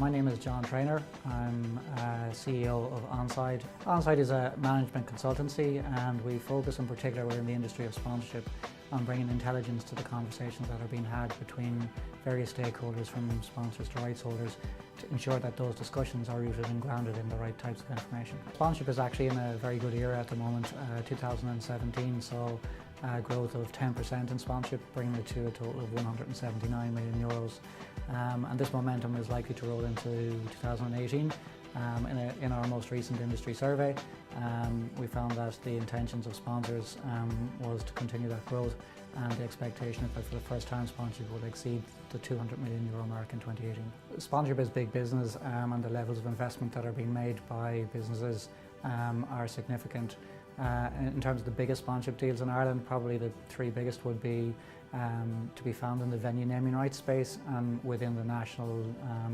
My name is John Traynor. I'm CEO of Onside. Onside is a management consultancy, and we focus in particular within the industry of sponsorship on bringing intelligence to the conversations that are being had between various stakeholders, from sponsors to rights holders, to ensure that those discussions are rooted and grounded in the right types of information. Sponsorship is actually in a very good era at the moment. 2017 saw growth of 10% in sponsorship, bringing it to a total of 179 million euros. And this momentum is likely to roll into 2018. In our most recent industry survey, we found that the intentions of sponsors was to continue that growth, and the expectation is that for the first time sponsorship will exceed the 200 million euro mark in 2018. Sponsorship is big business, and the levels of investment that are being made by businesses are significant. In terms of the biggest sponsorship deals in Ireland, probably the three biggest would be to be found in the venue naming rights space and within the national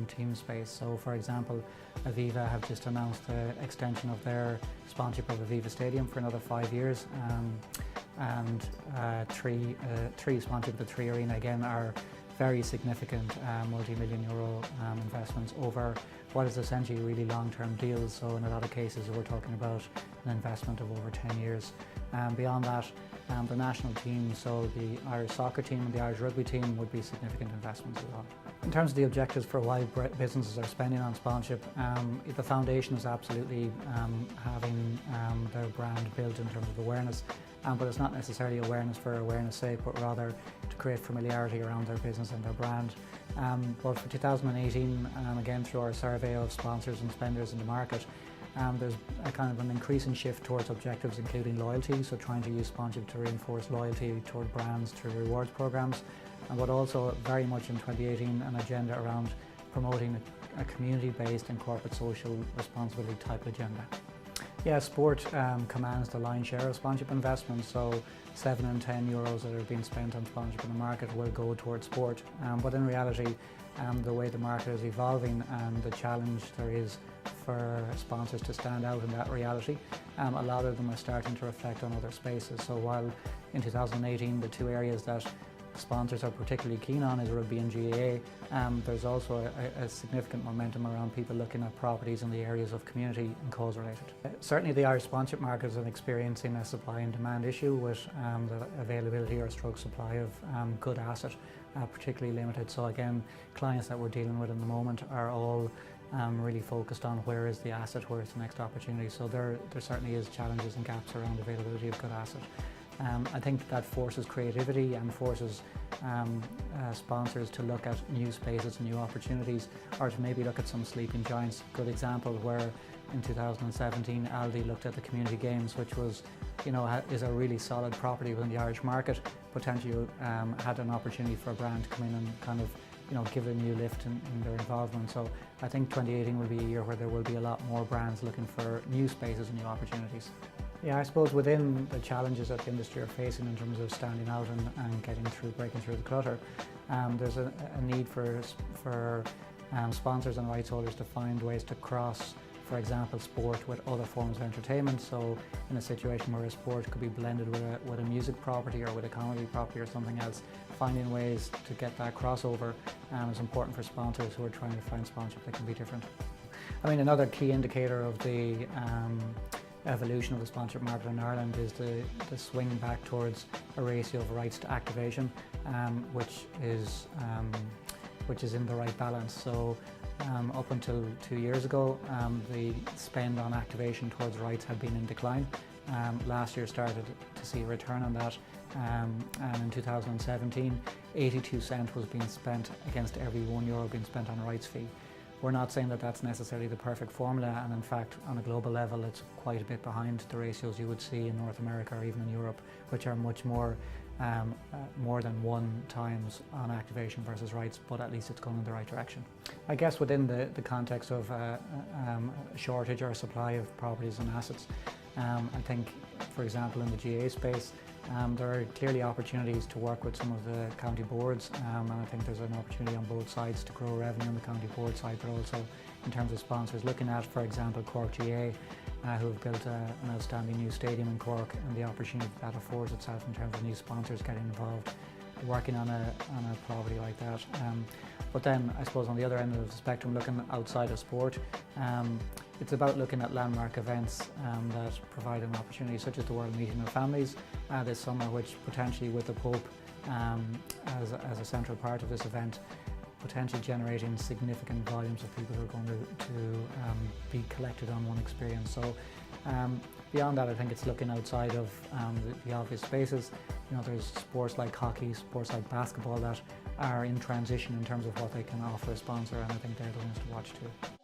team space. So, for example, Aviva have just announced the extension of their sponsorship of Aviva Stadium for another 5 years, and three sponsorship of the Three Arena again are very significant multi-million euro investments over what is essentially really long-term deals. So in a lot of cases we're talking about an investment of over 10 years. Beyond that, the national team, so the Irish soccer team and the Irish rugby team, would be significant investments as well. In terms of the objectives for why businesses are spending on sponsorship, the foundation is absolutely having their brand built in terms of awareness, but it's not necessarily awareness for awareness' sake, but rather to create familiarity around their business and their brand. But for 2018, again through our survey of sponsors and spenders in the market, there's a kind of an increasing shift towards objectives including loyalty, so trying to use sponsorship to reinforce loyalty toward brands through rewards programs, but also very much in 2018 an agenda around promoting a community-based and corporate social responsibility type agenda. Yeah, sport commands the lion's share of sponsorship investments, so 7 and 10 euros that are being spent on sponsorship in the market will go towards sport. But in reality, the way the market is evolving and the challenge there is for sponsors to stand out in that reality, a lot of them are starting to reflect on other spaces. So while in 2018 the two areas that sponsors are particularly keen on is rugby and GAA, there's also a significant momentum around people looking at properties in the areas of community and cause related. Certainly the Irish sponsorship market is experiencing a supply and demand issue with the availability or stroke supply of good asset particularly limited. So again, clients that we're dealing with in the moment are all really focused on where is the asset, where is the next opportunity. So there certainly is challenges and gaps around availability of good asset. I think that forces creativity and forces sponsors to look at new spaces and new opportunities, or to maybe look at some sleeping giants. Good example where in 2017 Aldi looked at the community games, which was, is a really solid property within the Irish market, potentially had an opportunity for a brand to come in and kind of give it a new lift in their involvement. So I think 2018 will be a year where there will be a lot more brands looking for new spaces and new opportunities. Yeah, I suppose within the challenges that the industry are facing in terms of standing out and breaking through the clutter, there's a need for sponsors and rights holders to find ways to cross, for example, sport with other forms of entertainment. So in a situation where a sport could be blended with a music property or with a comedy property or something else, finding ways to get that crossover is important for sponsors who are trying to find sponsorship that can be different. I mean, another key indicator of the evolution of the sponsorship market in Ireland is the swing back towards a ratio of rights to activation, which is in the right balance. So up until 2 years ago, the spend on activation towards rights had been in decline. Last year started to see a return on that, and in 2017 82 cents was being spent against every €1 being spent on a rights fee. We're not saying that that's necessarily the perfect formula, and in fact on a global level it's quite a bit behind the ratios you would see in North America or even in Europe, which are much more than 1 times on activation versus rights, but at least it's going in the right direction. I guess within the context of a shortage or supply of properties and assets, I think, for example, in the GA space, there are clearly opportunities to work with some of the county boards, and I think there's an opportunity on both sides to grow revenue on the county board side, but also in terms of sponsors. Looking at, for example, Cork GA, who have built an outstanding new stadium in Cork, and the opportunity that affords itself in terms of new sponsors getting involved. working on a property like that. But then I suppose on the other end of the spectrum, looking outside of sport, it's about looking at landmark events that provide an opportunity, such as the World Meeting of Families this summer, which potentially with the Pope as a central part of this event, potentially generating significant volumes of people who are going to be collected on one experience. So beyond that, I think it's looking outside of the obvious spaces. You know, there's sports like hockey, sports like basketball that are in transition in terms of what they can offer a sponsor, and I think they're the ones to watch too.